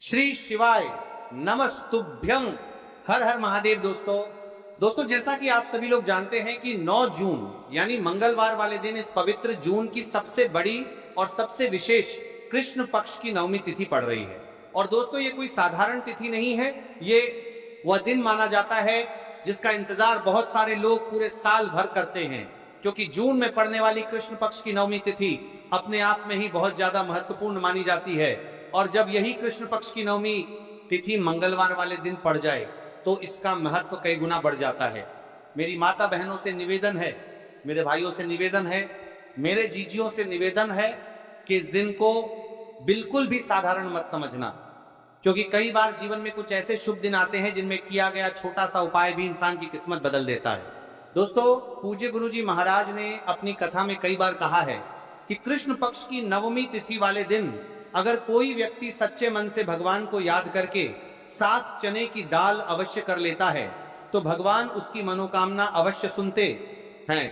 श्री शिवाय नमस्तुभ्यं। हर हर महादेव। दोस्तों जैसा कि आप सभी लोग जानते हैं कि 9 जून यानी मंगलवार वाले दिन इस पवित्र जून की सबसे बड़ी और सबसे विशेष कृष्ण पक्ष की नवमी तिथि पड़ रही है। और दोस्तों ये कोई साधारण तिथि नहीं है, ये वह दिन माना जाता है जिसका इंतजार बहुत सारे लोग पूरे साल भर करते हैं, क्योंकि जून में पड़ने वाली कृष्ण पक्ष की नवमी तिथि अपने आप में ही बहुत ज्यादा महत्वपूर्ण मानी जाती है। और जब यही कृष्ण पक्ष की नवमी तिथि मंगलवार वाले दिन पड़ जाए तो इसका महत्व कई गुना बढ़ जाता है। मेरी माता बहनों से निवेदन है, मेरे भाइयों से निवेदन है, मेरे जीजियों से निवेदन है कि इस दिन को बिल्कुल भी साधारण मत समझना, क्योंकि कई बार जीवन में कुछ ऐसे शुभ दिन आते हैं जिनमें किया गया छोटा सा उपाय भी इंसान की किस्मत बदल देता है। दोस्तों, पूज्य गुरुजी महाराज ने अपनी कथा में कई बार कहा है कि कृष्ण पक्ष की नवमी तिथि वाले दिन अगर कोई व्यक्ति सच्चे मन से भगवान को याद करके 7 चने की दाल अवश्य कर लेता है तो भगवान उसकी मनोकामना अवश्य सुनते हैं।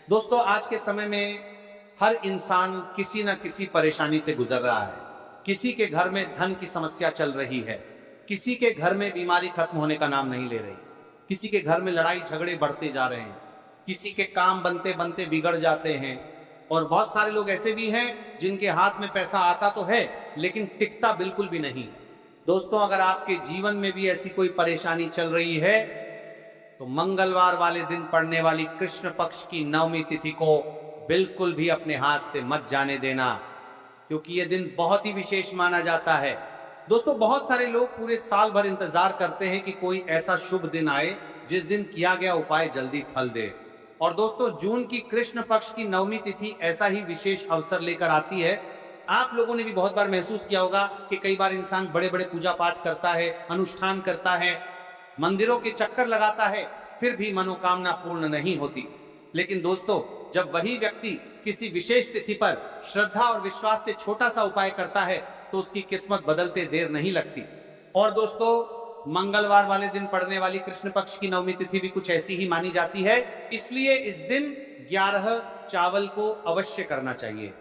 दोस्तों, आज के समय में हर इंसान किसी न किसी परेशानी से गुजर रहा है। किसी के घर में धन की समस्या चल रही है, किसी के घर में बीमारी खत्म होने का नाम नहीं ले रही, किसी के घर में लड़ाई झगड़े बढ़ते जा रहे हैं, किसी के काम बनते बनते बिगड़ जाते हैं। और बहुत सारे लोग ऐसे भी हैं जिनके हाथ में पैसा आता तो है लेकिन टिकता बिल्कुल भी नहीं है। दोस्तों, अगर आपके जीवन में भी ऐसी कोई परेशानी चल रही है तो मंगलवार वाले दिन पड़ने वाली कृष्ण पक्ष की नवमी तिथि को बिल्कुल भी अपने हाथ से मत जाने देना, क्योंकि यह दिन बहुत ही विशेष माना जाता है। दोस्तों, बहुत सारे लोग पूरे साल भर इंतजार करते हैं कि कोई ऐसा शुभ दिन आए जिस दिन किया गया उपाय जल्दी फल दे। और दोस्तों, जून की कृष्ण पक्ष की नवमी तिथि ऐसा ही विशेष अवसर लेकर आती है। आप लोगों ने भी बहुत बार महसूस किया होगा कि कई बार इंसान बड़े बड़े पूजा पाठ करता है, अनुष्ठान करता है, मंदिरों के चक्कर लगाता है, फिर भी मनोकामना पूर्ण नहीं होती। लेकिन दोस्तों, जब वही व्यक्ति किसी विशेष तिथि पर श्रद्धा और विश्वास से छोटा सा उपाय करता है तो उसकी किस्मत बदलते देर नहीं लगती। और दोस्तों, मंगलवार वाले दिन पड़ने वाली कृष्ण पक्ष की नवमी तिथि भी कुछ ऐसी ही मानी जाती है, इसलिए इस दिन 11 चावल को अवश्य करना चाहिए।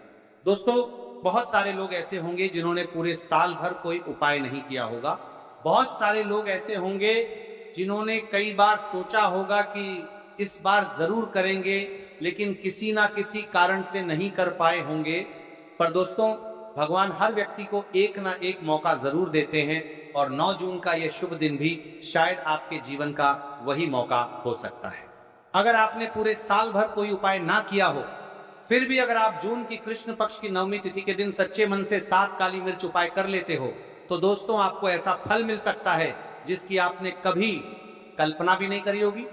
दोस्तों, बहुत सारे लोग ऐसे होंगे जिन्होंने पूरे साल भर कोई उपाय नहीं किया होगा। बहुत सारे लोग ऐसे होंगे जिन्होंने कई बार सोचा होगा कि इस बार जरूर करेंगे, लेकिन किसी ना किसी कारण से नहीं कर पाए होंगे। पर दोस्तों, भगवान हर व्यक्ति को एक ना एक मौका जरूर देते हैं और 9 जून का यह शुभ दिन भी शायद आपके जीवन का वही मौका हो सकता है। अगर आपने पूरे साल भर कोई उपाय ना किया हो, फिर भी अगर आप जून की कृष्ण पक्ष की नवमी तिथि के दिन सच्चे मन से 7 काली मिर्च उपाय कर लेते हो तो दोस्तों, आपको ऐसा फल मिल सकता है जिसकी आपने कभी कल्पना भी नहीं करी होगी।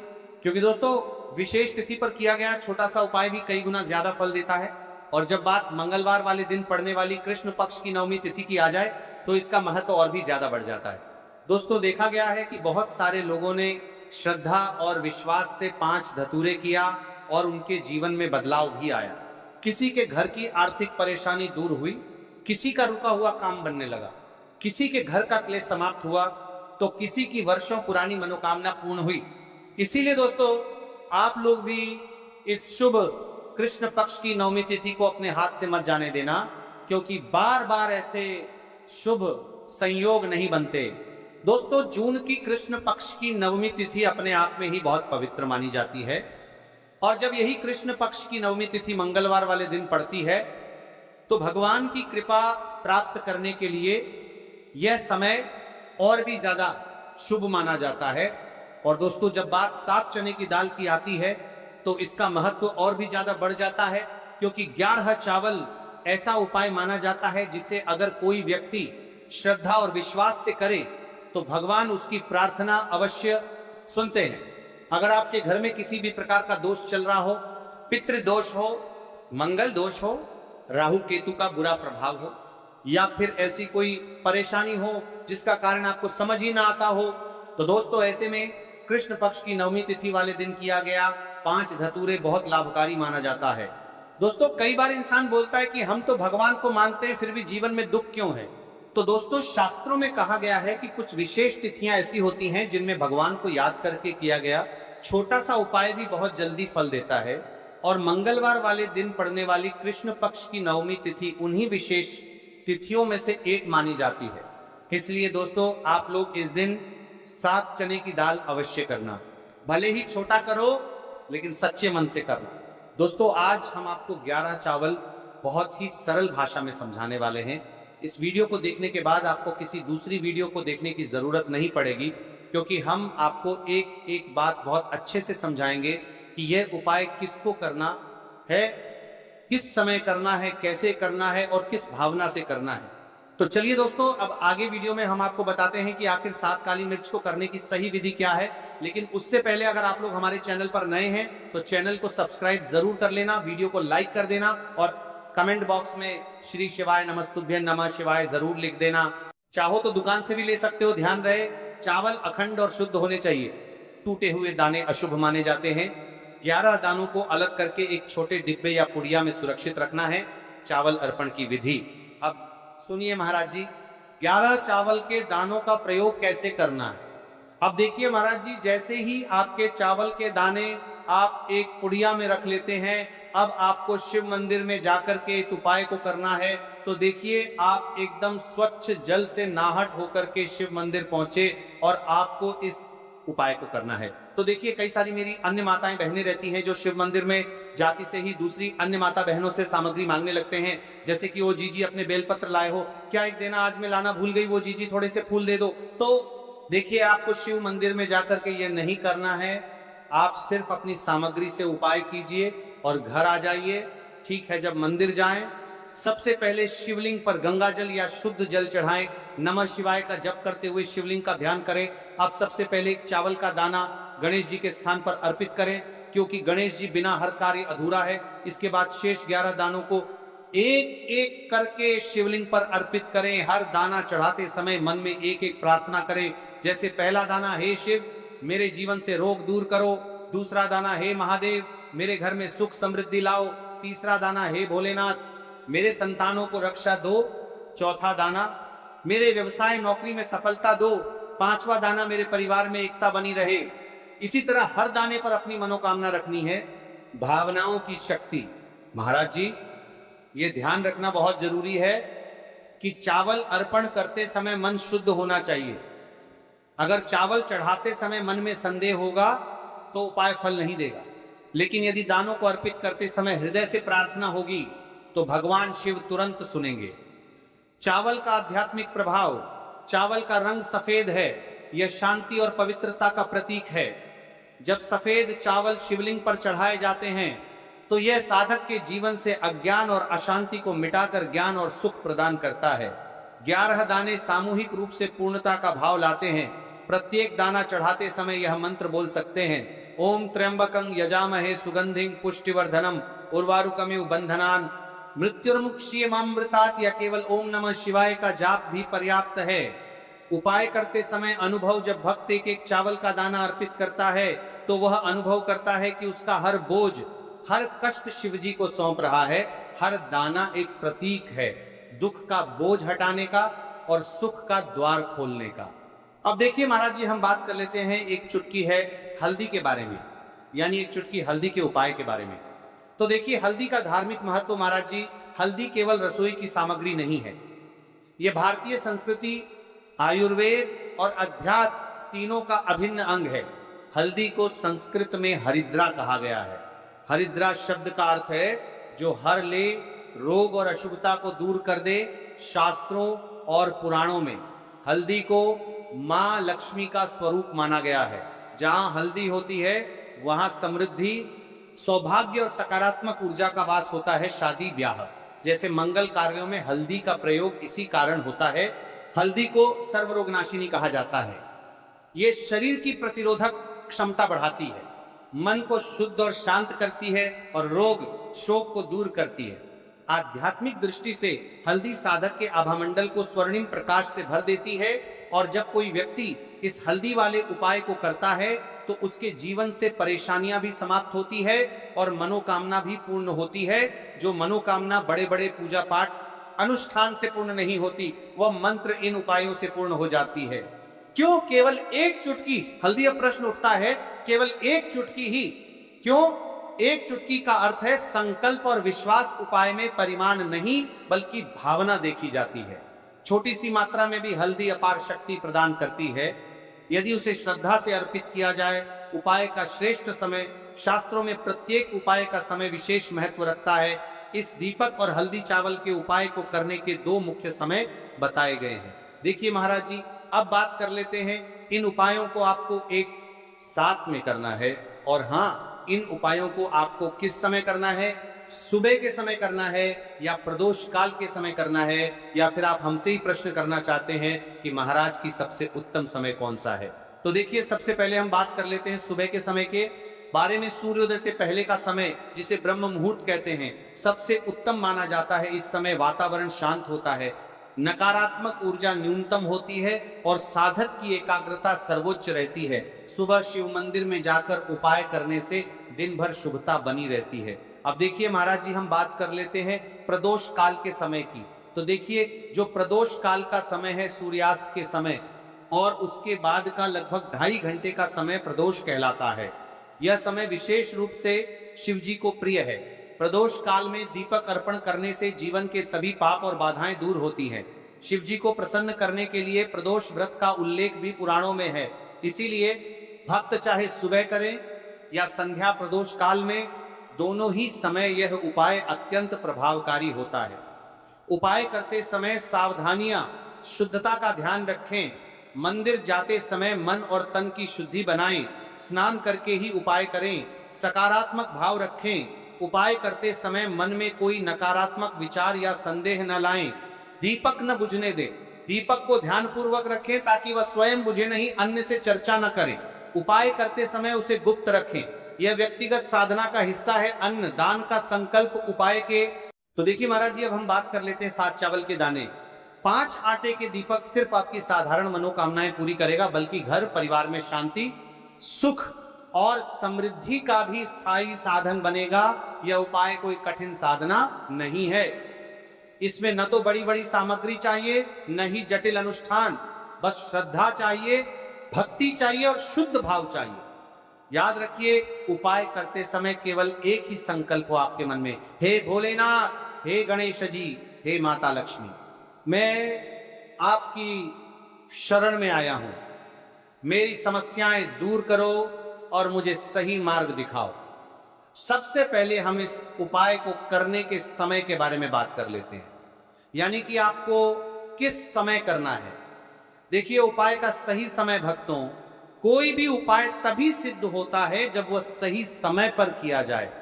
क्योंकि दोस्तों, विशेष तिथि पर किया गया छोटा सा उपाय भी कई गुना ज्यादा फल देता है। और जब बात मंगलवार वाले दिन पड़ने वाली कृष्ण पक्ष की नवमी तिथि की आ जाए तो इसका महत्व और भी ज्यादा बढ़ जाता है। दोस्तों, देखा गया है कि बहुत सारे लोगों ने श्रद्धा और विश्वास से 5 धतूरे किया और उनके जीवन में बदलाव भी आया। किसी के घर की आर्थिक परेशानी दूर हुई, किसी का रुका हुआ काम बनने लगा, किसी के घर का क्लेश समाप्त हुआ तो किसी की वर्षों पुरानी मनोकामना पूर्ण हुई। इसीलिए दोस्तों, आप लोग भी इस शुभ कृष्ण पक्ष की नवमी तिथि को अपने हाथ से मत जाने देना, क्योंकि बार बार ऐसे शुभ संयोग नहीं बनते। दोस्तों, जून की कृष्ण पक्ष की नवमी तिथि अपने आप में ही बहुत पवित्र मानी जाती है। और जब यही कृष्ण पक्ष की नवमी तिथि मंगलवार वाले दिन पड़ती है तो भगवान की कृपा प्राप्त करने के लिए यह समय और भी ज्यादा शुभ माना जाता है। और दोस्तों, जब बात 7 चने की दाल की आती है तो इसका महत्व और भी ज्यादा बढ़ जाता है, क्योंकि 11 चावल ऐसा उपाय माना जाता है जिसे अगर कोई व्यक्ति श्रद्धा और विश्वास से करे तो भगवान उसकी प्रार्थना अवश्य सुनते हैं। अगर आपके घर में किसी भी प्रकार का दोष चल रहा हो, पितृ दोष हो, मंगल दोष हो, राहु केतु का बुरा प्रभाव हो, या फिर ऐसी कोई परेशानी हो जिसका कारण आपको समझ ही ना आता हो, तो दोस्तों, ऐसे में कृष्ण पक्ष की नवमी तिथि वाले दिन किया गया 5 धतूरे बहुत लाभकारी माना जाता है। दोस्तों, कई बार इंसान बोलता है कि हम तो भगवान को मानते हैं फिर भी जीवन में दुख क्यों है। तो दोस्तों, शास्त्रों में कहा गया है कि कुछ विशेष तिथियां ऐसी होती हैं जिनमें भगवान को याद करके किया गया छोटा सा उपाय भी बहुत जल्दी फल देता है। और मंगलवार वाले दिन पड़ने वाली कृष्ण पक्ष की नवमी तिथि उन्हीं विशेष तिथियों में से एक मानी जाती है। इसलिए दोस्तों आप लोग इस दिन 7 चने की दाल अवश्य करना, भले ही छोटा करो लेकिन सच्चे मन से करना। दोस्तों आज हम आपको 11 चावल बहुत ही सरल भाषा में समझाने वाले हैं। इस वीडियो को देखने के बाद आपको किसी दूसरी वीडियो को देखने की जरूरत नहीं पड़ेगी, क्योंकि हम आपको एक एक बात बहुत अच्छे से समझाएंगे कि यह उपाय किसको करना है, किस समय करना है, कैसे करना है और किस भावना से करना है। तो चलिए दोस्तों अब आगे वीडियो में हम आपको बताते हैं कि आखिर 7 काली मिर्च को करने की सही विधि क्या है। लेकिन उससे पहले अगर आप लोग हमारे चैनल पर नए हैं तो चैनल को सब्सक्राइब जरूर कर लेना, वीडियो को लाइक कर देना और कमेंट बॉक्स में श्री शिवाय नमस्तुभ्यं नमः शिवाय जरूर लिख देना। चाहो तो दुकान से भी ले सकते हो। ध्यान रहे चावल अखंड और शुद्ध होने चाहिए, टूटे हुए दाने अशुभ माने जाते हैं। 11 दानों को अलग करके एक छोटे डिब्बे या पुड़िया में सुरक्षित रखना है। चावल अर्पण की विधि अब सुनिए महाराज जी, 11 चावल के दानों का प्रयोग कैसे करना है। अब देखिए महाराज जी, जैसे ही आपके चावल के दाने आप एक पुड़िया में रख लेते हैं, अब आपको शिव मंदिर में जाकर के इस उपाय को करना है। तो देखिए आप एकदम स्वच्छ जल से नाहट होकर के शिव मंदिर पहुंचे और आपको इस उपाय को करना है। तो देखिए कई सारी मेरी अन्य माताएं बहनें रहती हैं जो शिव मंदिर में जाति से ही दूसरी अन्य माता बहनों से सामग्री मांगने लगते हैं, जैसे कि वो जीजी अपने बेलपत्र लाए हो, क्या एक देना आज मैं लाना भूल गई, वो जीजी थोड़े से फूल दे दो। तो देखिए आपको शिव मंदिर में जाकर के ये नहीं करना है। आप सिर्फ अपनी सामग्री से उपाय कीजिए और घर आ जाइए। ठीक है, जब मंदिर जाएं सबसे पहले शिवलिंग पर गंगा जल या शुद्ध जल चढ़ाएं, नमः शिवाय का जप करते हुए शिवलिंग का ध्यान करें। अब सबसे पहले एक चावल का दाना गणेश जी के स्थान पर अर्पित करें, क्योंकि गणेश जी बिना हर कार्य अधूरा है। इसके बाद शेष 11 दानों को एक एक करके शिवलिंग पर अर्पित करें। हर दाना चढ़ाते समय मन में एक एक प्रार्थना करें, जैसे पहला दाना हे शिव मेरे जीवन से रोग दूर करो, दूसरा दाना हे महादेव मेरे घर में सुख समृद्धि लाओ, तीसरा दाना हे भोलेनाथ मेरे संतानों को रक्षा दो, चौथा दाना मेरे व्यवसाय नौकरी में सफलता दो, पांचवा दाना मेरे परिवार में एकता बनी रहे। इसी तरह हर दाने पर अपनी मनोकामना रखनी है। भावनाओं की शक्ति, महाराज जी ये ध्यान रखना बहुत जरूरी है कि चावल अर्पण करते समय मन शुद्ध होना चाहिए। अगर चावल चढ़ाते समय मन में संदेह होगा तो उपाय फल नहीं देगा, लेकिन यदि दानों को अर्पित करते समय हृदय से प्रार्थना होगी तो भगवान शिव तुरंत सुनेंगे। चावल का आध्यात्मिक प्रभाव, चावल का रंग सफेद है, यह शांति और पवित्रता का प्रतीक है। जब सफेद चावल शिवलिंग पर चढ़ाए जाते हैं तो यह साधक के जीवन से अज्ञान और अशांति को मिटाकर ज्ञान और सुख प्रदान करता है। 11 दाने सामूहिक रूप से पूर्णता का भाव लाते हैं। प्रत्येक दाना चढ़ाते समय यह मंत्र बोल सकते हैं, ओम त्र्यंबकं यजामहे सुगंधिं पुष्टिवर्धनम उर्वारुकमिव बंधनान मृत्युर्मुक्षीयमामृतात्, या केवल ओम नमः शिवाय का जाप भी पर्याप्त है। उपाय करते समय अनुभव, जब भक्त एक एक चावल का दाना अर्पित करता है तो वह अनुभव करता है कि उसका हर बोझ, हर कष्ट शिवजी को सौंप रहा है। हर दाना एक प्रतीक है दुख का बोझ हटाने का और सुख का द्वार खोलने का। अब देखिए महाराज जी, हम बात कर लेते हैं एक चुटकी है हल्दी के बारे में, यानी एक चुटकी हल्दी के उपाय के बारे में। तो देखिए हल्दी का धार्मिक महत्व महाराज जी, हल्दी केवल रसोई की सामग्री नहीं है, यह भारतीय संस्कृति, आयुर्वेद और अध्यात्म तीनों का अभिन्न अंग है। हल्दी को संस्कृत में हरिद्रा कहा गया है। हरिद्रा शब्द का अर्थ है जो हर ले, रोग और अशुभता को दूर कर दे। शास्त्रों और पुराणों में हल्दी को मां लक्ष्मी का स्वरूप माना गया है। जहां हल्दी होती है वहां समृद्धि, सौभाग्य और सकारात्मक ऊर्जा का वास होता है। शादी ब्याह जैसे मंगल कार्यों में हल्दी का प्रयोग इसी कारण होता है। हल्दी को सर्वरोगनाशिनी कहा जाता है। ये शरीर की प्रतिरोधक क्षमता बढ़ाती है, मन को शुद्ध और शांत करती है और रोग शोक को दूर करती है। आध्यात्मिक दृष्टि से हल्दी साधक के आभामंडल को स्वर्णिम प्रकाश से भर देती है, और जब कोई व्यक्ति इस हल्दी वाले उपाय को करता है तो उसके जीवन से परेशानियां भी समाप्त होती है और मनोकामना भी पूर्ण होती है। जो मनोकामना बड़े बड़े पूजा पाठ अनुष्ठान से पूर्ण नहीं होती, वह मंत्र इन उपायों से पूर्ण हो जाती है। क्यों केवल एक चुटकी हल्दी? अब प्रश्न उठता है, केवल एक चुटकी ही क्यों? एक चुटकी का अर्थ है संकल्प और विश्वास। उपाय में परिमाण नहीं बल्कि भावना देखी जाती है। छोटी सी मात्रा में भी हल्दी अपार शक्ति प्रदान करती है। यदि उसे श्रद्धा से अर्पित किया जाए, उपाय का श्रेष्ठ समय, शास्त्रों में प्रत्येक उपाय का समय विशेष महत्व रखता है। इस दीपक और हल्दी चावल के उपाय को करने के 2 मुख्य समय बताए गए हैं। देखिए महाराज जी, अब बात कर लेते हैं, इन उपायों को आपको एक साथ में करना है। और हाँ, इन उपायों को आपको किस समय करना है? सुबह के समय करना है या प्रदोष काल के समय करना है, या फिर आप हमसे ही प्रश्न करना चाहते हैं कि महाराज की सबसे उत्तम समय कौन सा है? तो देखिए, सबसे पहले हम बात कर लेते हैं सुबह के समय के बारे में। सूर्योदय से पहले का समय, जिसे ब्रह्म मुहूर्त कहते हैं, सबसे उत्तम माना जाता है। इस समय वातावरण शांत होता है, नकारात्मक ऊर्जा न्यूनतम होती है और साधक की एकाग्रता सर्वोच्च रहती है। सुबह शिव मंदिर में जाकर उपाय करने से दिन भर शुभता बनी रहती है। अब देखिए महाराज जी, हम बात कर लेते हैं प्रदोष काल के समय की। तो देखिए, जो प्रदोष काल का समय है, सूर्यास्त के समय और उसके बाद का लगभग 2.5 घंटे का समय प्रदोष कहलाता है। यह समय विशेष रूप से शिव जी को प्रिय है। प्रदोष काल में दीपक अर्पण करने से जीवन के सभी पाप और बाधाएं दूर होती हैं। शिव जी को प्रसन्न करने के लिए प्रदोष व्रत का उल्लेख भी पुराणों में है। इसीलिए भक्त चाहे सुबह करें या संध्या प्रदोष काल में, दोनों ही समय यह उपाय अत्यंत प्रभावकारी होता है। उपाय करते समय सावधानियां, शुद्धता का ध्यान रखें। मंदिर जाते समय मन और तन की शुद्धि बनाएं। स्नान करके ही उपाय करें। सकारात्मक भाव रखें। उपाय करते समय मन में कोई नकारात्मक विचार या संदेह न लाएं। दीपक न बुझने दें। दीपक को ध्यान पूर्वक रखें ताकि वह स्वयं बुझे नहीं, अन्य से चर्चा न करें। उपाय करते समय उसे गुप्त रखें। यह व्यक्तिगत साधना का हिस्सा है। अन्न दान का संकल्प उपाय के। तो देखिए महाराज जी, अब हम बात कर लेते हैं 7 चावल के दाने। 5 आटे के दीपक सिर्फ आपकी साधारण मनोकामनाएं पूरी करेगा, बल्कि घर परिवार में शांति, सुख और समृद्धि का भी स्थायी साधन बनेगा। यह उपाय कोई कठिन साधना नहीं है। इसमें न तो बड़ी बड़ी सामग्री चाहिए, न ही जटिल अनुष्ठान। बस श्रद्धा चाहिए, भक्ति चाहिए और शुद्ध भाव चाहिए। याद रखिए, उपाय करते समय केवल एक ही संकल्प हो आपके मन में, हे भोलेनाथ, हे गणेश जी, हे माता लक्ष्मी, मैं आपकी शरण में आया हूं। मेरी समस्याएं दूर करो और मुझे सही मार्ग दिखाओ। सबसे पहले हम इस उपाय को करने के समय के बारे में बात कर लेते हैं, यानी कि आपको किस समय करना है। देखिए, उपाय का सही समय भक्तों, कोई भी उपाय तभी सिद्ध होता है जब वह सही समय पर किया जाए।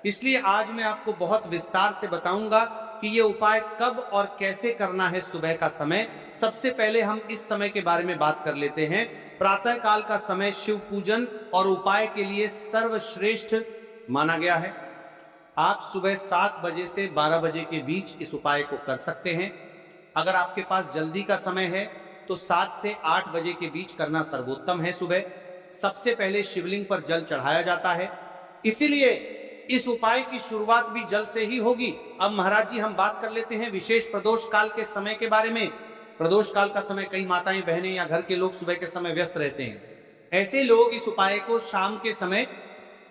इसलिए आज मैं आपको बहुत विस्तार से बताऊंगा कि यह उपाय कब और कैसे करना है। सुबह का समय, सबसे पहले हम इस समय के बारे में बात कर लेते हैं। प्रातः काल का समय शिव पूजन और उपाय के लिए सर्वश्रेष्ठ माना गया है। आप सुबह 7 बजे से 12 बजे के बीच इस उपाय को कर सकते हैं। अगर आपके पास जल्दी का समय है तो 7 से 8 बजे के बीच करना सर्वोत्तम है। सुबह सबसे पहले शिवलिंग पर जल चढ़ाया जाता है, इसीलिए इस उपाय की शुरुआत भी जल से ही होगी। अब महाराज जी, हम बात कर लेते हैं विशेष प्रदोष काल के समय के बारे में। प्रदोष काल का समय कई माताएं, बहनें या घर के लोग सुबह के समय व्यस्त रहते हैं। ऐसे लोग इस उपाय को शाम के समय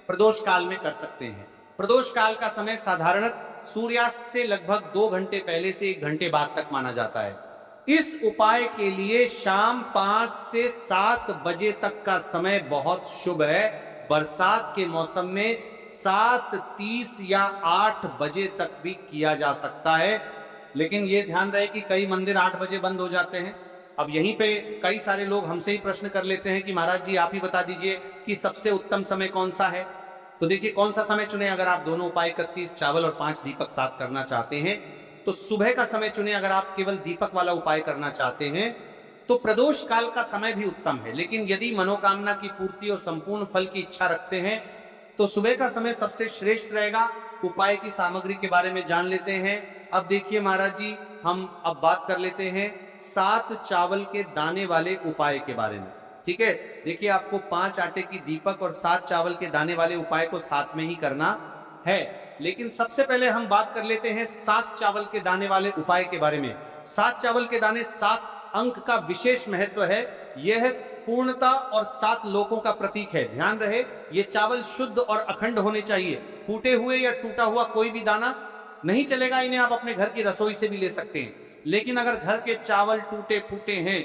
प्रदोष काल में कर सकते हैं। प्रदोष काल का समय साधारणतः सूर्यास्त से लगभग 2 घंटे पहले से 1 घंटे बाद तक माना जाता है। इस उपाय के लिए शाम 5 से 7 बजे तक का समय बहुत शुभ है। बरसात के मौसम में 7:30 या 8 बजे तक भी किया जा सकता है, लेकिन यह ध्यान रहे कि कई मंदिर 8 बजे बंद हो जाते हैं। अब यहीं पे कई सारे लोग हमसे ही प्रश्न कर लेते हैं कि महाराज जी, आप ही बता दीजिए कि सबसे उत्तम समय कौन सा है। तो देखिए, कौन सा समय चुने। अगर आप दोनों उपाय 31 चावल और 5 दीपक साथ करना चाहते हैं तो सुबह का समय चुने। अगर आप केवल दीपक वाला उपाय करना चाहते हैं तो प्रदोष काल का समय भी उत्तम है, लेकिन यदि मनोकामना की पूर्ति और संपूर्ण फल की इच्छा रखते हैं तो सुबह का समय सबसे श्रेष्ठ रहेगा। उपाय की सामग्री के बारे में जान लेते हैं। अब देखिए महाराज जी, हम अब बात कर लेते हैं 7 चावल के दाने वाले उपाय के बारे में। ठीक है, देखिए, आपको 5 आटे की दीपक और 7 चावल के दाने वाले उपाय को साथ में ही करना है, लेकिन सबसे पहले हम बात कर लेते हैं 7 चावल के दाने वाले उपाय के बारे में। 7 चावल के दाने 7 अंक का विशेष महत्व है। यह पूर्णता और 7 लोकों का प्रतीक है। ध्यान रहे, ये चावल शुद्ध और अखंड होने चाहिए। फूटे हुए या टूटा हुआ कोई भी दाना नहीं चलेगा। इन्हें आप अपने घर की रसोई से भी ले सकते हैं, लेकिन अगर घर के चावल टूटे फूटे हैं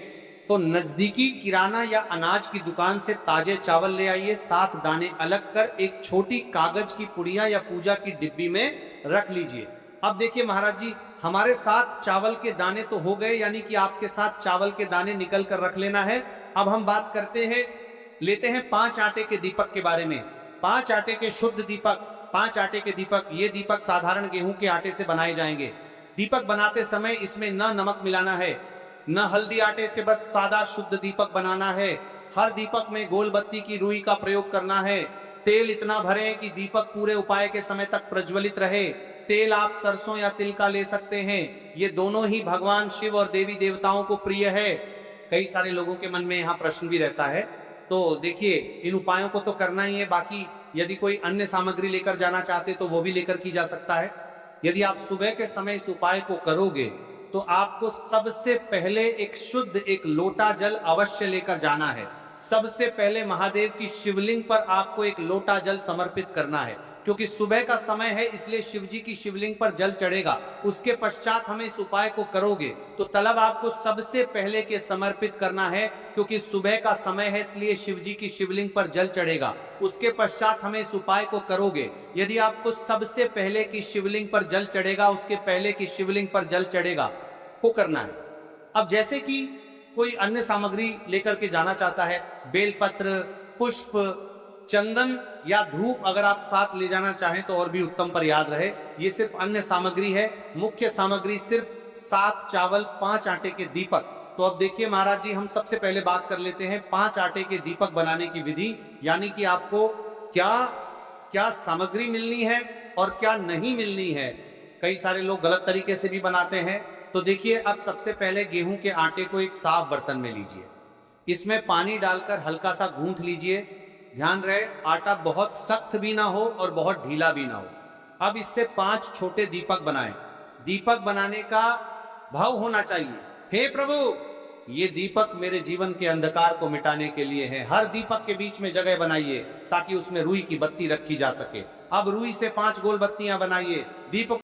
तो नजदीकी किराना या अनाज की दुकान से ताजे चावल ले आइए, 7 दाने अलग कर एक छोटी कागज की पुड़िया या पूजा की डिब्बी में रख लीजिए। अब देखिए महाराज जी, हमारे साथ चावल के दाने तो हो गए, यानी कि आपके साथ चावल के दाने निकल कर रख लेना है। अब हम बात करते हैं, लेते हैं 5 आटे के दीपक के बारे में। 5 आटे के शुद्ध दीपक, 5 आटे के दीपक, ये दीपक साधारण गेहूं के आटे से बनाए जाएंगे। दीपक बनाते समय इसमें न नमक मिलाना है, न हल्दी, आटे से बस सादा शुद्ध दीपक बनाना है। हर दीपक में गोल बत्ती की रुई का प्रयोग करना है। तेल इतना भरें कि दीपक पूरे उपाय के समय तक प्रज्वलित रहे। तेल आप सरसों या तिल का ले सकते हैं, ये दोनों ही भगवान शिव और देवी देवताओं को प्रिय है। कई सारे लोगों के मन में यहाँ प्रश्न भी रहता है, तो देखिए इन उपायों को तो करना ही है, बाकी यदि कोई अन्य सामग्री लेकर जाना चाहते तो वो भी लेकर की जा सकता है। यदि आप सुबह के समय इस उपाय को करोगे तो आपको सबसे पहले एक शुद्ध एक लोटा जल अवश्य लेकर जाना है। सबसे पहले महादेव की शिवलिंग पर आपको एक लोटा जल समर्पित करना है, क्योंकि सुबह का समय है इसलिए शिव जी की शिवलिंग पर जल चढ़ेगा। उसके पश्चात हमें इस उपाय को करोगे तो तलब आपको सबसे पहले के समर्पित करना है, क्योंकि सुबह का समय है इसलिए शिव जी की शिवलिंग पर जल चढ़ेगा। उसके पश्चात हमें इस उपाय को करोगे। यदि आपको सबसे पहले की शिवलिंग पर जल चढ़ेगा, उसके पहले की शिवलिंग पर जल चढ़ेगा को करना है। अब जैसे कि कोई अन्य सामग्री लेकर के जाना चाहता है, बेलपत्र, पुष्प, चंदन या धूप अगर आप साथ ले जाना चाहें तो और भी उत्तम, पर याद रहे ये सिर्फ अन्य सामग्री है। मुख्य सामग्री सिर्फ 7 चावल, 5 आटे के दीपक। तो अब देखिए महाराज जी, हम सबसे पहले बात कर लेते हैं 5 आटे के दीपक बनाने की विधि, यानी कि आपको क्या क्या सामग्री मिलनी है और क्या नहीं मिलनी है। कई सारे लोग गलत तरीके से भी बनाते हैं। तो देखिए, अब सबसे पहले गेहूं के आटे को एक साफ बर्तन में लीजिए, इसमें पानी डालकर हल्का सा गूंथ लीजिए। ध्यान रहे आटा बहुत सख्त भी ना हो और बहुत ढीला भी ना हो। अब इससे 5 छोटे दीपक बनाएं। दीपक बनाने का भाव होना चाहिए, हे प्रभु ये दीपक मेरे जीवन के अंधकार को मिटाने के लिए है। हर दीपक के बीच में जगह बनाइए ताकि उसमें रुई की बत्ती रखी जा सके। अब रुई से 5 गोल बत्तियां बनाइए। दीपक